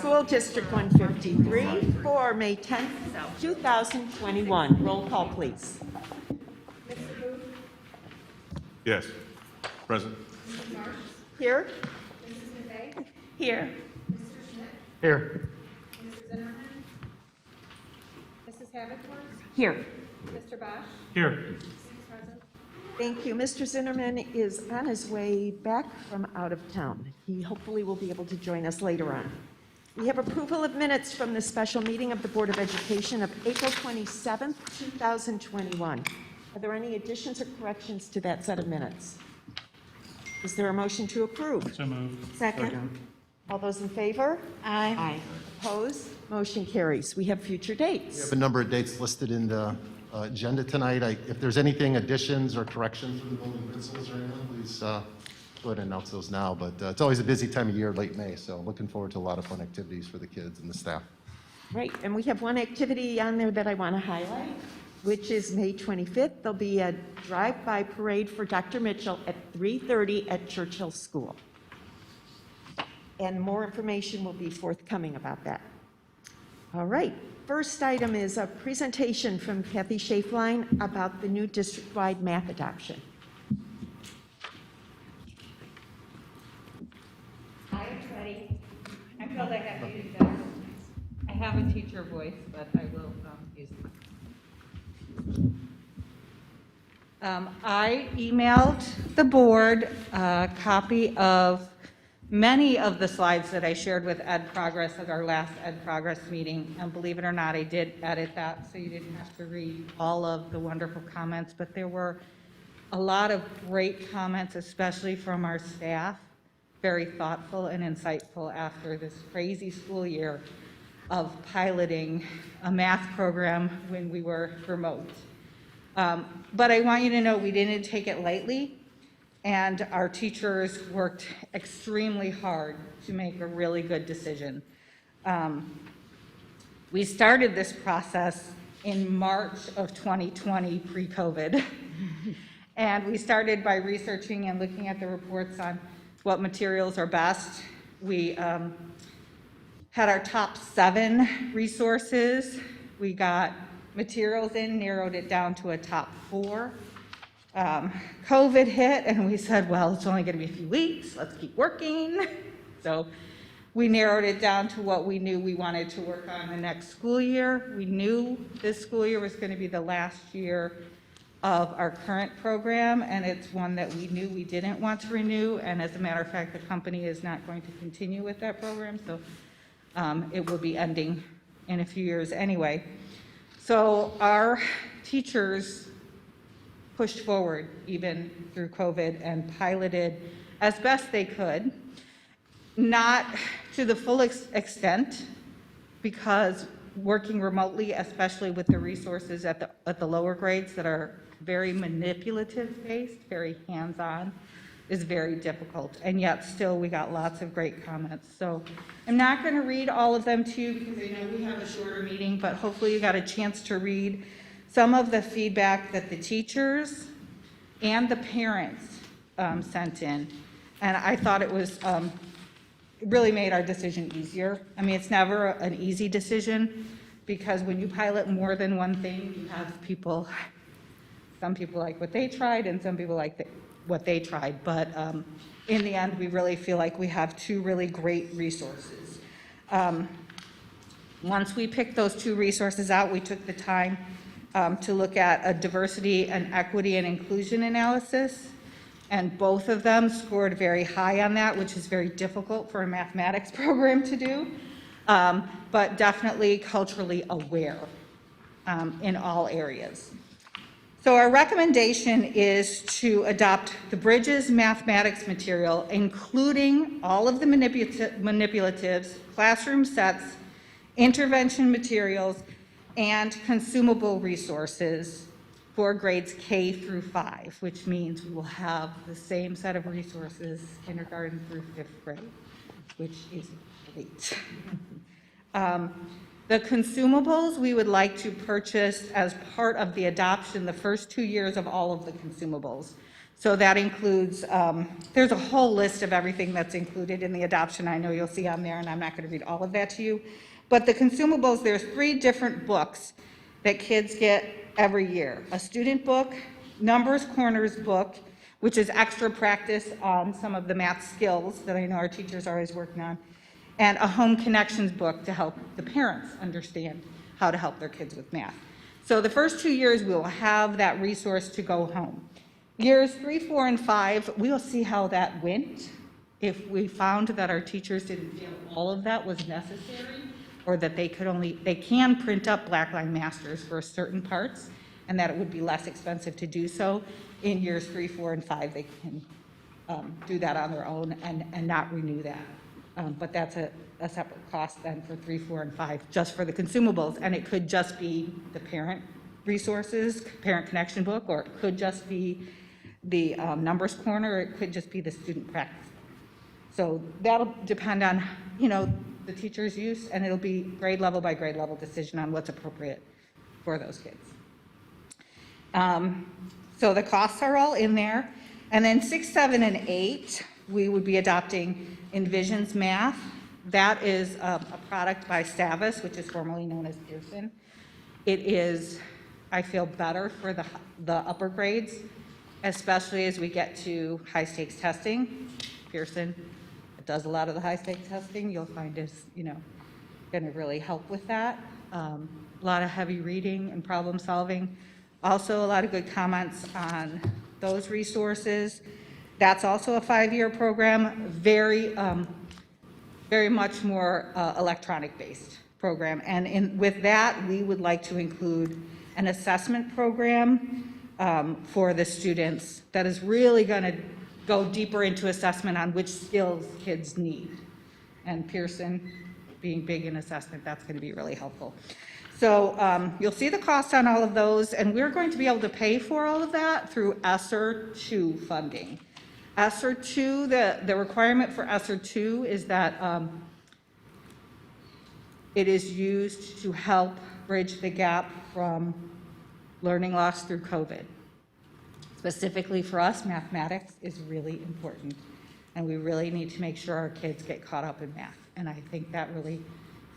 School District 153 for May 10th, 2021. Roll call, please. Yes. Present. Here? Mrs. McVeigh? Here. Mr. Schmidt? Here. Mr. Zimmerman? Mrs. Havercorn? Here. Mr. Bosch? Here. 6 present. Thank you. Mr. Zinnerman is on his way back from out of town. He hopefully will be able to join us later on. We have approval of minutes from the special meeting of the Board of Education of April 27th, 2021. Are there any additions or corrections to that set of minutes? Is there a motion to approve? So moved. Second. All those in favor? Aye. Opposed? Motion carries. We have future We dates. have a number of dates listed in the agenda tonight. If there's anything, additions or corrections from the building principals or anyone, please go ahead and announce those now. But it's always a busy time of year, late May, so looking forward to a lot of fun activities for the kids and the staff. Right, and we have one activity on there that I want to highlight, which is May 25th. There'll be a drive-by parade for Dr. Mitchell at 3:30 at Churchill School. And more information will be forthcoming about that. All right, first item is a presentation from Kathy Schafline about the new district-wide math adoption. Hi, everybody. I feel like I use that. I have a teacher voice, but I will use it. I emailed the board a copy of many of the slides that I shared with Ed Progress at our last Ed Progress meeting. And believe it or not, I did edit that, so you didn't have to read all of the wonderful comments, but there were a lot of great comments, especially from our staff, very thoughtful and insightful after this crazy school year of piloting a math program when we were remote. But I want you to know we didn't take it lightly, and our teachers worked extremely hard to make a really good decision. We started this process in March of 2020, pre-COVID, and we started by researching and looking at the reports on what materials are best. We had our top 7 resources. We got materials in, narrowed it down to a top 4. COVID hit, and we said, well, it's only going to be a few weeks. Let's keep working. So we narrowed it down to what we knew we wanted to work on the next school year. We knew this school year was going to be the last year of our current program, and it's one that we knew we didn't want to renew. And as a matter of fact, the company is not going to continue with that program, so it will be ending in a few years anyway. So our teachers pushed forward even through COVID and piloted as best they could, not to the full extent, because working remotely, especially with the resources at the lower grades that are very manipulative based, very hands-on, is very difficult. And yet still we got lots of great comments. So I'm not going to read all of them to you because I know we have a shorter meeting, but hopefully you got a chance to read some of the feedback that the teachers and the parents sent in. And I thought it was, it really made our decision easier. I mean, it's never an easy decision because when you pilot more than one thing, you have people, some people like what they tried and some people like what they tried. But in the end, we really feel like we have 2 really great resources. Once we picked those 2 resources out, we took the time to look at a diversity and equity and inclusion analysis, and both of them scored very high on that, which is very difficult for a mathematics program to do, but definitely culturally aware in all areas. So our recommendation is to adopt the Bridges mathematics material, including all of the manipulatives, classroom sets, intervention materials, and consumable resources for grades K through 5, which means we will have the same set of resources kindergarten through 5th grade, which is great. The consumables we would like to purchase as part of the adoption the first 2 years of all of the consumables. So that includes, there's a whole list of everything that's included in the adoption. I know you'll see on there, and I'm not going to read all of that to you. But the consumables, there's 3 different books that kids get every year. A student book, Numbers Corners book, which is extra practice on some of the math skills that I know our teachers are always working on, and a home connections book to help the parents understand how to help their kids with math. So the first 2 years, we will have that resource to go home. Years 3, 4, and 5, we'll see how that went. If we found that our teachers didn't feel all of that was necessary, or that they can print up Blackline Masters for certain parts, and that it would be less expensive to do so, in years 3, 4, and 5, they can do that on their own and not renew that. But that's a separate cost then for 3, 4, and 5, just for the consumables, and it could just be the parent resources, parent connection book, or it could just be the Numbers Corner, or it could just be the student practice. So that'll depend on, the teacher's use, and it'll be grade level by grade level decision on what's appropriate for those kids. So the costs are all in there. And then 6, 7, and 8, we would be adopting Envisions Math. That is a product by Stavis, which is formerly known as Pearson. It is, I feel, better for the upper grades, especially as we get to high-stakes testing. Pearson does a lot of the high-stakes testing. You'll find is, going to really help with that. A lot of heavy reading and problem solving. Also, a lot of good comments on those resources. That's also a 5-year program, very much more electronic-based program. And with that, we would like to include an assessment program for the students that is really going to go deeper into assessment on which skills kids need. And Pearson, being big in assessment, that's going to be really helpful. So you'll see the cost on all of those, and we're going to be able to pay for all of that through ESSER 2 funding. ESSER 2, the requirement for ESSER 2 is that it is used to help bridge the gap from learning loss through COVID. Specifically for us, mathematics is really important, and we really need to make sure our kids get caught up in math, and I think that really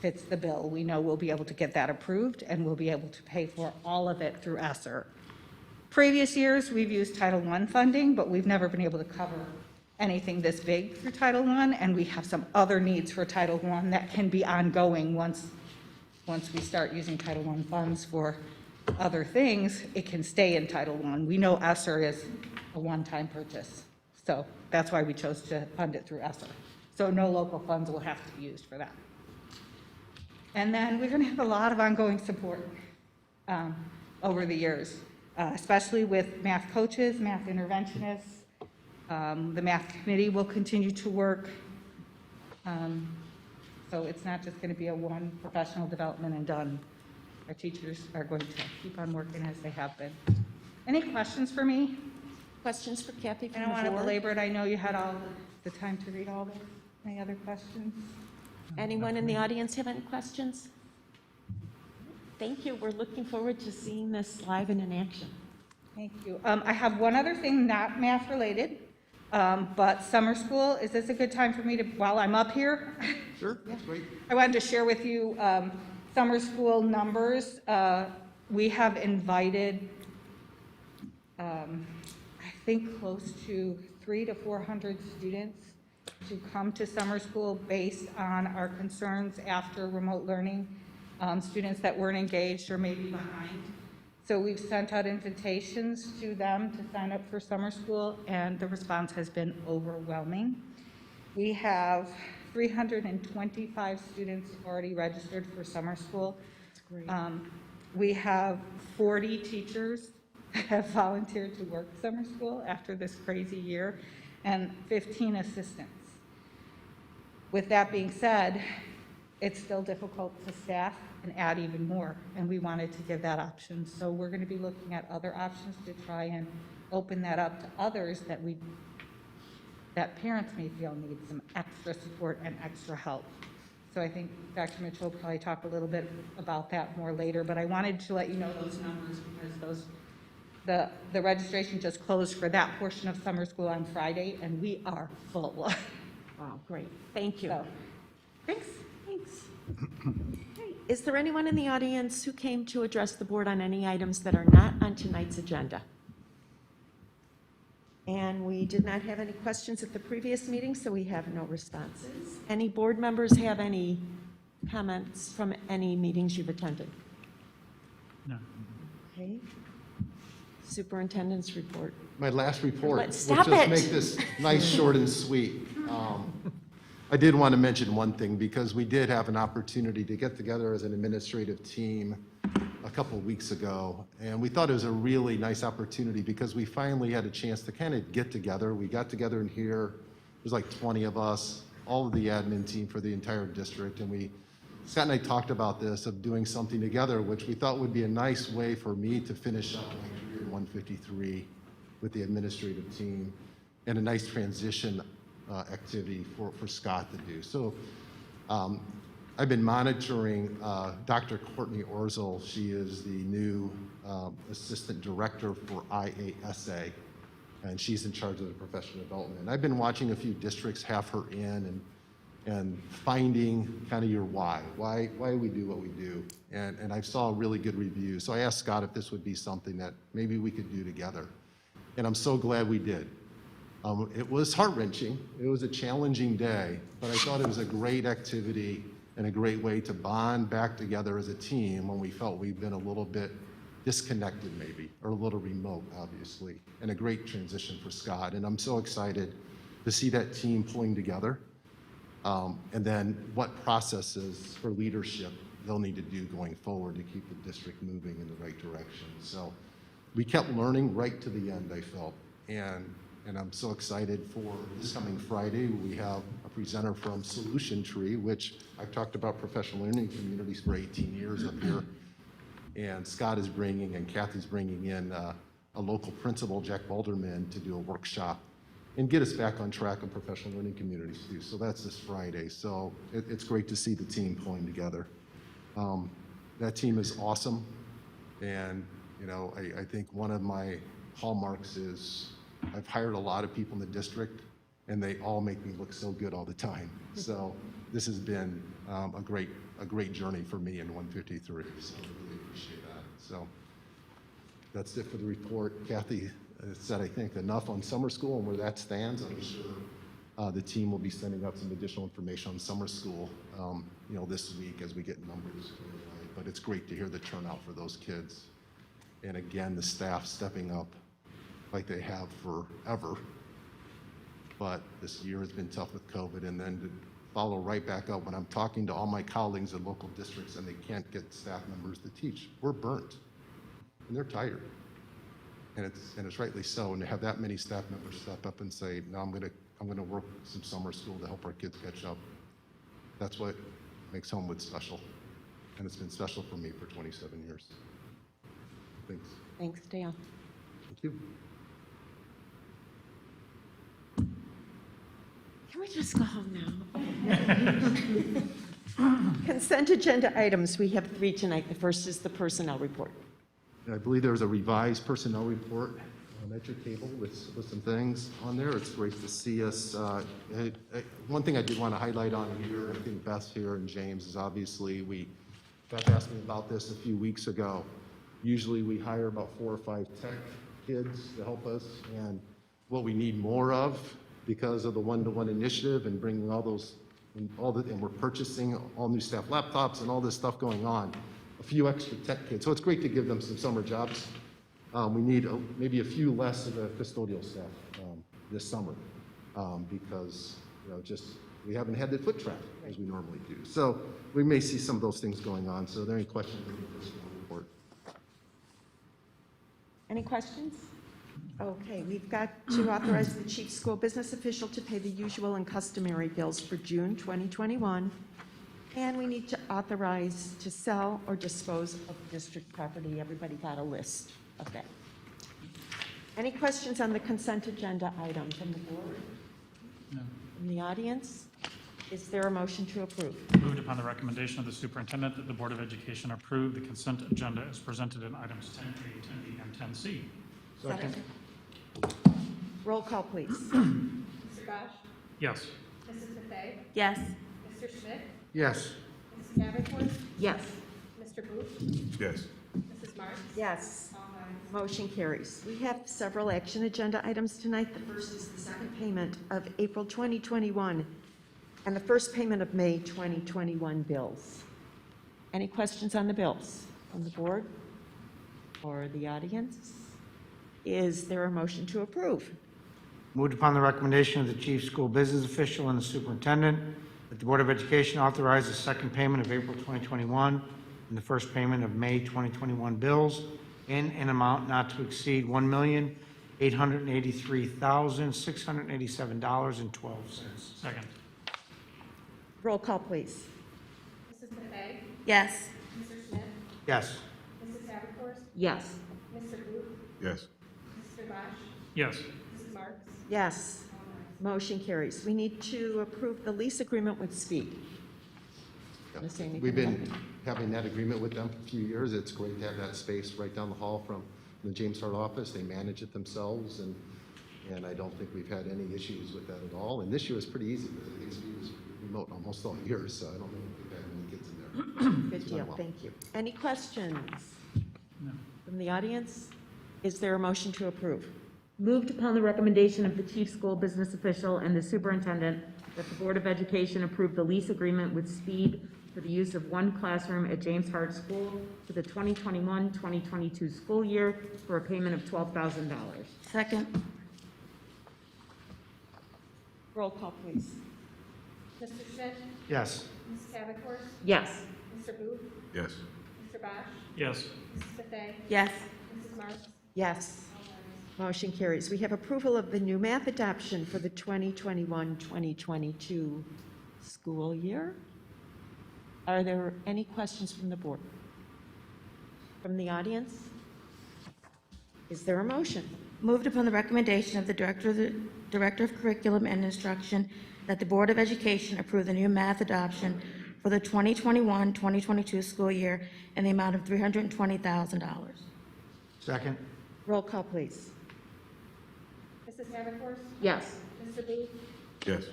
fits the bill. We know we'll be able to get that approved, and we'll be able to pay for all of it through ESSER. Previous years, we've used Title I funding, but we've never been able to cover anything this big through Title I, and we have some other needs for Title I that can be ongoing once we start using Title I funds for other things. It can stay in Title I. We know ESSER is a one-time purchase, so that's why we chose to fund it through ESSER. So no local funds will have to be used for that. And then we're going to have a lot of ongoing support over the years, especially with math coaches, math interventionists. The math committee will continue to work. So it's not just going to be a one professional development and done. Our teachers are going to keep on working as they have been. Any questions for me? Questions for Kathy I from don't the want to board? belabor it. I know you had all the time to read all this. Any other questions? Anyone in the audience have any questions? Thank you. We're looking forward to seeing this live and in action. Thank you. I have one other thing, not math related, but summer school. Is this a good time for me to, while I'm up here? Sure, that's great. I wanted to share with you summer school numbers. We have invited, I think, close to 300 to 400 students to come to summer school based on our concerns after remote learning, students that weren't engaged or maybe behind. So we've sent out invitations to them to sign up for summer school, and the response has been overwhelming. We have 325 students already registered for summer school. That's great. We have 40 teachers that have volunteered to work summer school after this crazy year, and 15 assistants. With that being said, it's still difficult to staff and add even more, and we wanted to give that option. So we're going to be looking at other options to try and open that up to others that parents may feel need some extra support and extra help. So I think Dr. Mitchell will probably talk a little bit about that more later, but I wanted to let you know those numbers because the registration just closed for that portion of summer school on Friday, and we are full. Wow, great. Thank you. So, thanks. Thanks. Okay, is there anyone in the audience who came to address the board on any items that are not on tonight's agenda? And we did not have any questions at the previous meeting, so we have no responses. Any board members have any comments from any meetings you've attended? No. Okay. Superintendent's report. My last report, Let's we'll stop just it. make this nice, short, and sweet. I did want to mention one thing, because we did have an opportunity to get together as an administrative team a couple of weeks ago, and we thought it was a really nice opportunity because we finally had a chance to kind of get together. We got together in here, there's like 20 of us, all of the admin team for the entire district, and Scott and I talked about this, of doing something together, which we thought would be a nice way for me to finish up my career in 153 with the administrative team, and a nice transition activity for Scott to do. So I've been monitoring Dr. Courtney Orzel. She is the new Assistant Director for IASA, and she's in charge of the professional development. And I've been watching a few districts have her in and finding kind of your why we do what we do. And I saw a really good review. So I asked Scott if this would be something that maybe we could do together. And I'm so glad we did. It was heart-wrenching. It was a challenging day, but I thought it was a great activity and a great way to bond back together as a team when we felt we've been a little bit disconnected maybe, or a little remote, obviously, and a great transition for Scott. And I'm so excited to see that team pulling together, and then what processes for leadership they'll need to do going forward to keep the district moving in the right direction. So we kept learning right to the end, I felt, and I'm so excited for this coming Friday. We have a presenter from Solution Tree, which I've talked about professional learning communities for 18 years up here. And Scott is bringing, and Kathy's bringing in a local principal, Jack Balderman, to do a workshop and get us back on track on professional learning communities too. So that's this Friday. So it's great to see the team pulling together. That team is awesome. And, you know, I think one of my hallmarks is I've hired a lot of people in the district, and they all make me look so good all the time. So this has been a great journey for me in 153. So I really appreciate that. So that's it for the report. Kathy said, I think, enough on summer school and where that stands. I'm sure the team will be sending out some additional information on summer school, you know, this week as we get numbers. But it's great to hear the turnout for those kids. And again, the staff stepping up like they have forever. But this year has been tough with COVID, and then to follow right back up when I'm talking to all my colleagues in local districts and they can't get staff members to teach. We're burnt, and they're tired. And it's rightly so, and to have that many staff members step up and say, no, I'm gonna work some summer school to help our kids catch up. That's what makes Homewood special, and it's been special for me for 27 years. Thanks. Thanks, Dale. Thank you. Can we just go home now? Consent agenda items, we have 3 tonight. The first is the personnel report. And I believe there was a revised personnel report at your table with some things on there. It's great to see us. One thing I did want to highlight on here, I think Beth here and James, is obviously Beth asked me about this a few weeks ago. Usually we hire about 4 or 5 tech kids to help us, and what we need more of, because of the one-to-one initiative and bringing all those, and we're purchasing all new staff laptops and all this stuff going on, a few extra tech kids. So it's great to give them some summer jobs. We need maybe a few less of the custodial staff this summer because, you know, just we haven't had the foot traffic as we normally do. So we may see some of those things going on. So are there any questions on the personnel report? Any questions? Okay, we've got to authorize the chief school business official to pay the usual and customary bills for June 2021. And we need to authorize to sell or dispose of district property. Everybody got a list of that. Any questions on the consent agenda item from the board? No. From the audience? Is there a motion to approve? Moved upon the recommendation of the superintendent that the Board of Education approve the consent agenda as presented in items 10A, 10B, and 10C. Second. Roll call, please. Mr. Bosch? Yes. Mrs. Buffet? Yes. Mr. Schmidt? Yes. Mrs. Davenport? Yes. Mr. Booth? Yes. Mrs. Marks? Yes. All ayes. Motion carries. We have several action agenda items tonight. The first is the second payment of April 2021 and the first payment of May 2021 bills. Any questions on the bills from the board or the audience? Is there a motion to approve? Moved upon the recommendation of the chief school business official and the superintendent that the Board of Education authorize the second payment of April 2021 and the first payment of May 2021 bills in an amount not to exceed $1,883,687.12. Second. Roll call, please. Mrs. Buffet? Yes. Mr. Schmidt? Yes. Mrs. Davenport? Yes. Mr. Booth? Yes. Mr. Bosch? Yes. Mrs. Marks? Yes. All ayes. Motion carries. We need to approve the lease agreement with Speed. Yep. Wanna say anything We've been about having that agreement with them for a few years. It's great to have that space right down the hall from the James Hart office. They manage it themselves, and I don't think we've had any issues with that at all. And this year was pretty easy because the XP was remote almost all year, so I don't think we've had many kids in there. Good It's went deal, well. thank you. Any questions No. from the audience? Is there a motion to approve? Moved upon the recommendation of the chief school business official and the superintendent that the Board of Education approve the lease agreement with Speed for the use of one classroom at James Hart School for the 2021-2022 school year for a payment of $12,000. Second. Roll call, please. Mr. Schmidt? Yes. Mrs. Davenport? Yes. Mr. Booth? Yes. Mr. Bosch? Yes. Mrs. Buffet? Yes. Mrs. Marks? Yes. All ayes. Motion carries. We have approval of the new math adoption for the 2021-2022 school year. Are there any questions from the board? From the audience? Is there a motion? Moved upon the recommendation of the Director of Curriculum and Instruction that the Board of Education approve the new math adoption for the 2021-2022 school year in the amount of $320,000. Second. Roll call, please. Mrs. Davenport? Yes. Mr. Booth? Yes.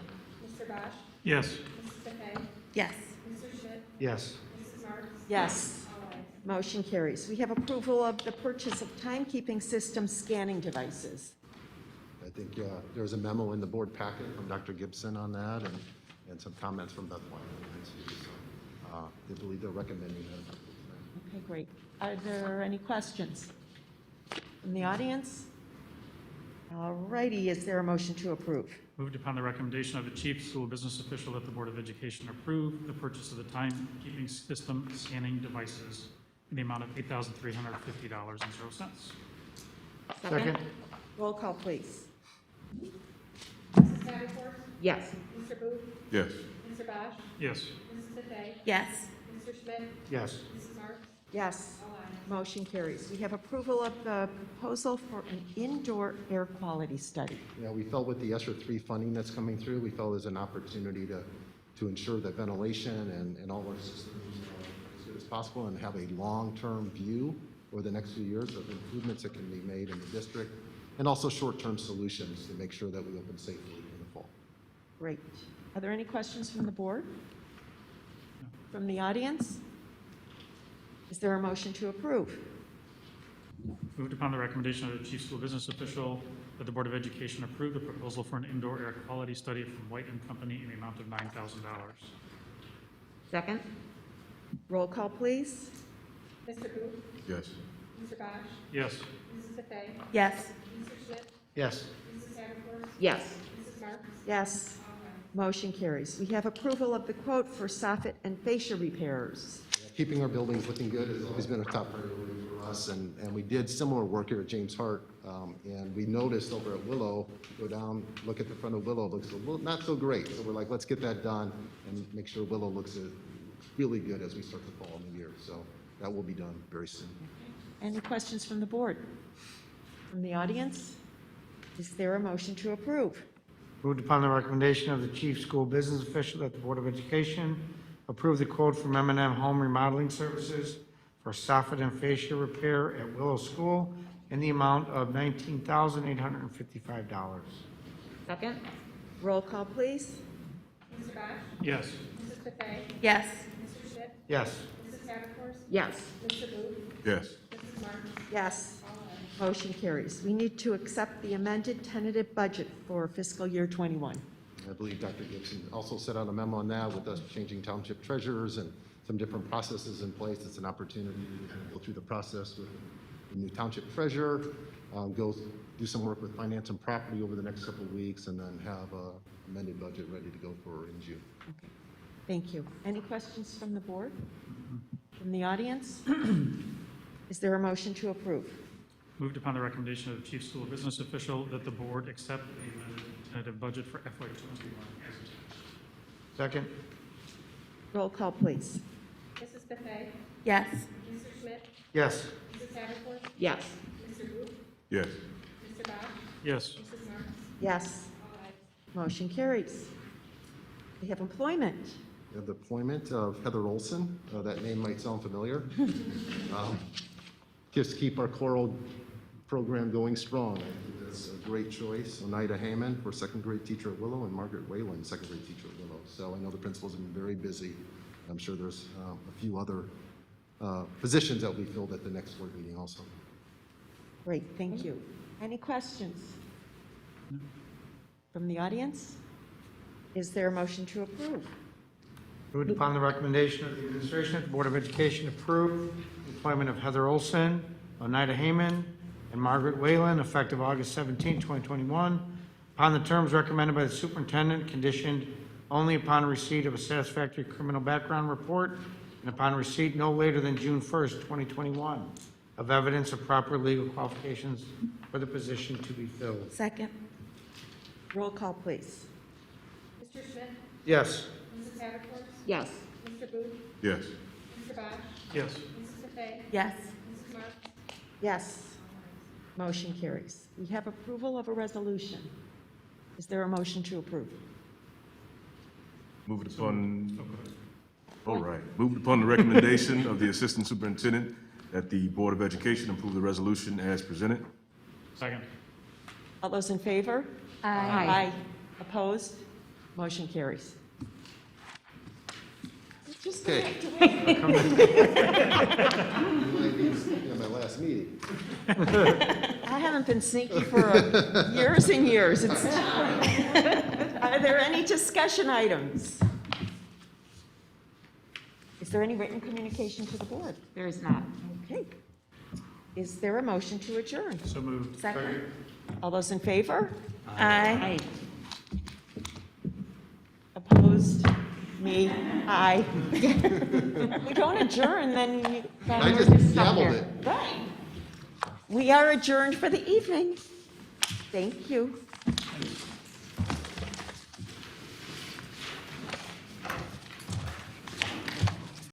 Mr. Bosch? Yes. Mrs. Buffet? Yes. Mr. Schmidt? Yes. Mrs. Marks? Yes. All ayes. Motion carries. We have approval of the purchase of timekeeping system scanning devices. I think there's a memo in the board packet from Dr. Gibson on that, and some comments from Beth White. So, they believe they're recommending that. Okay, great. Are there any questions from the audience? All righty, is there a motion to approve? Moved upon the recommendation of the chief school business official that the Board of Education approve the purchase of the timekeeping system scanning devices in the amount of $8,350.00. Second. Roll call, please. Mrs. Davenport? Yes. Mr. Booth? Yes. Mr. Bosch? Yes. Mrs. Buffet? Yes. Mr. Schmidt? Yes. Mrs. Marks? Yes. All ayes. Motion carries. We have approval of the proposal for an indoor air quality study. Yeah, we felt with the ESSER 3 funding that's coming through, we felt there's an opportunity to ensure that ventilation and all our systems are as good as possible and have a long-term view over the next few years of improvements that can be made in the district, and also short-term solutions to make sure that we open safely in the fall. Great. Are there any questions from the board? From the audience? Is there a motion to approve? Moved upon the recommendation of the chief school business official that the Board of Education approve the proposal for an indoor air quality study from White & Company in the amount of $9,000. Second? Roll call, please. Mr. Booth? Yes. Mr. Bosch? Yes. Mrs. Buffet? Yes. Mr. Schmidt? Yes. Mrs. Davenport? Yes. Mrs. Marks? Yes. All ayes. Motion carries. We have approval of the quote for Soffit and Fascia repairs. Keeping our buildings looking good has always been a top priority for us, and we did similar work here at James Hart, and we noticed over at Willow, go down, look at the front of Willow, it looks a little, not so great, so we're like, let's get that done and make sure Willow looks really good as we start the fall and the year, so that will be done very soon. Any questions from the board? From the audience? Is there a motion to approve? Moved upon the recommendation of the chief school business official that the Board of Education approve the quote from M&M Home Remodeling Services for soffit and fascia repair at Willow School in the amount of $19,855. Second? Roll call, please. Mr. Bosch? Yes. Mrs. Buffet? Yes. Mr. Schmidt? Yes. Mrs. Hatterford? Yes. Mr. Booth? Yes. Mrs. Marks? Yes. Motion carries. We need to accept the amended tentative budget for fiscal year '21. I believe Dr. Gibson also sent out a memo on that with us changing township treasurers and some different processes in place. It's an opportunity to kind of go through the process with the new township treasurer, do some work with finance and property over the next couple of weeks, and then have a amended budget ready to go for in June. Okay. Thank you. Any questions from the board? From the audience? Is there a motion to approve? Moved upon the recommendation of the chief school business official that the board accept the amended tentative budget for FY '21 as attached. Second? Roll call, please. Mrs. Buffet? Yes. Mr. Schmidt? Yes. Mrs. Hatterford? Yes. Mr. Booth? Yes. Mr. Bosch? Yes. Mrs. Marks? Yes. All ayes. Motion carries. We have employment. We have the appointment of Heather Olson. That name might sound familiar. Just keep our choral program going strong. I think that's a great choice. Oneida Heyman for second grade teacher at Willow, and Margaret Whalen, second grade teacher at Willow. So I know the principals have been very busy. I'm sure there's a few other positions that will be filled at the next board meeting also. Great, thank you. Any questions? From the audience? Is there a motion to approve? Moved upon the recommendation of the administration that the Board of Education approve the employment of Heather Olson, Oneida Heyman, and Margaret Whalen effective August 17, 2021, upon the terms recommended by the superintendent, conditioned only upon receipt of a satisfactory criminal background report and upon receipt no later than June 1st, 2021, of evidence of proper legal qualifications for the position to be filled. Second. Roll call, please. Mr. Schmidt? Yes. Mrs. Hatterford? Yes. Mr. Booth? Yes. Mr. Bosch? Yes. Mrs. Buffet? Yes. Mrs. Marks? Yes. Motion carries. We have approval of a resolution. Is there a motion to approve? Move it upon, all right. Move it upon the recommendation of the Assistant Superintendent that the Board of Education approve the resolution as presented. Second. All those in favor? Aye. Opposed? Motion carries. Just Okay. have to wait. My last meeting. I haven't been sneaky for years and years. Are there any discussion items? Is there any written communication to the board? There is not. Okay. Is there a motion to adjourn? So moved. Second. All those in favor? Aye. Opposed? Me? Aye. We don't adjourn, then you... I just gambled it. Right. We are adjourned for the evening. Thank you.